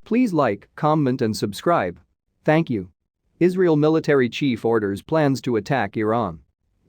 Please like, comment and subscribe. Thank you. Israel military chief orders plans to attack Iran.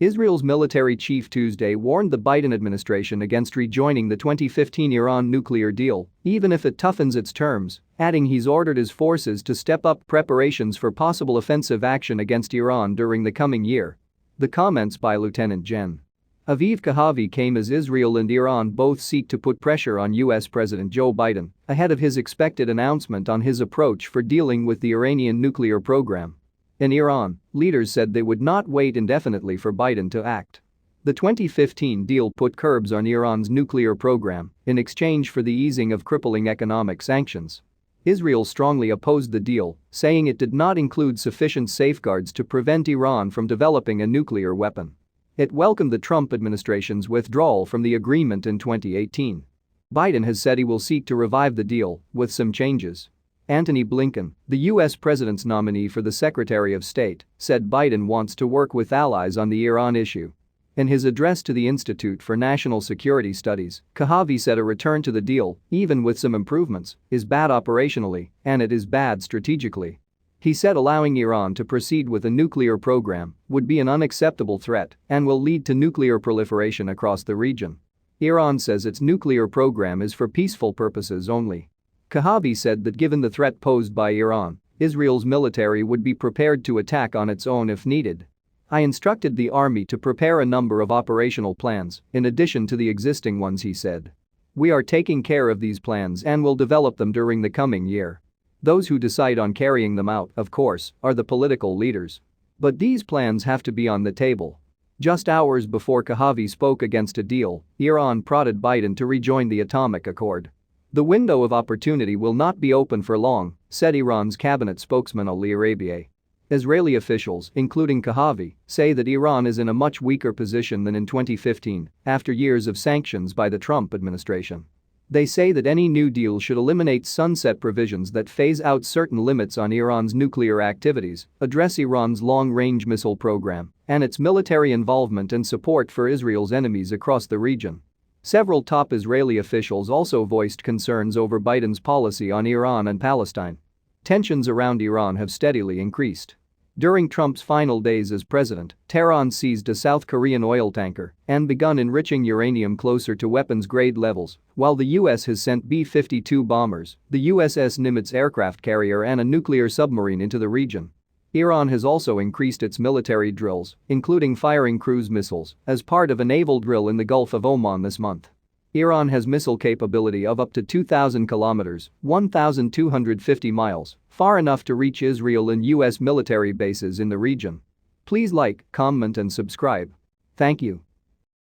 Israel's military chief Tuesday warned the Biden administration against rejoining the 2015 Iran nuclear deal, even if it toughens its terms, adding he's ordered his forces to step up preparations for possible offensive action against Iran during the coming year. The comments by Lieutenant Gen. Aviv Kohavi came as Israel and Iran both seek to put pressure on U.S. President Joe Biden ahead of his expected announcement on his approach for dealing with the Iranian nuclear program. In Iran, leaders said they would not wait indefinitely for Biden to act. The 2015 deal put curbs on Iran's nuclear program in exchange for the easing of crippling economic sanctions. Israel strongly opposed the deal, saying it did not include sufficient safeguards to prevent Iran from developing a nuclear weapon. It welcomed the Trump administration's withdrawal from the agreement in 2018. Biden has said he will seek to revive the deal, with some changes. Antony Blinken, the U.S. president's nominee for the Secretary of State, said Biden wants to work with allies on the Iran issue. In his address to the Institute for National Security Studies, Kohavi said a return to the deal, even with some improvements, is bad operationally and it is bad strategically. He said allowing Iran to proceed with a nuclear program would be an unacceptable threat and will lead to nuclear proliferation across the region. Iran says its nuclear program is for peaceful purposes only. Kohavi said that given the threat posed by Iran, Israel's military would be prepared to attack on its own if needed. I instructed the army to prepare a number of operational plans in addition to the existing ones, he said. We are taking care of these plans and will develop them during the coming year. Those who decide on carrying them out, of course, are the political leaders. But these plans have to be on the table. Just hours before Kohavi spoke against a deal, Iran prodded Biden to rejoin the atomic accord. The window of opportunity will not be open for long, said Iran's cabinet spokesman Ali Rabiei. Israeli officials, including Kohavi, say that Iran is in a much weaker position than in 2015, after years of sanctions by the Trump administration. They say that any new deal should eliminate sunset provisions that phase out certain limits on Iran's nuclear activities, address Iran's long-range missile program, and its military involvement and support for Israel's enemies across the region. Several top Israeli officials also voiced concerns over Biden's policy on Iran and Palestine. Tensions around Iran have steadily increased. During Trump's final days as president, Tehran seized a South Korean oil tanker and begun enriching uranium closer to weapons-grade levels, while the U.S. has sent B-52 bombers, the USS Nimitz aircraft carrier and a nuclear submarine into the region. Iran has also increased its military drills, including firing cruise missiles, as part of a naval drill in the Gulf of Oman this month. Iran has missile capability of up to 2,000 kilometers, 1,250 miles, far enough to reach Israel and U.S. military bases in the region. Please like, comment and subscribe. Thank you.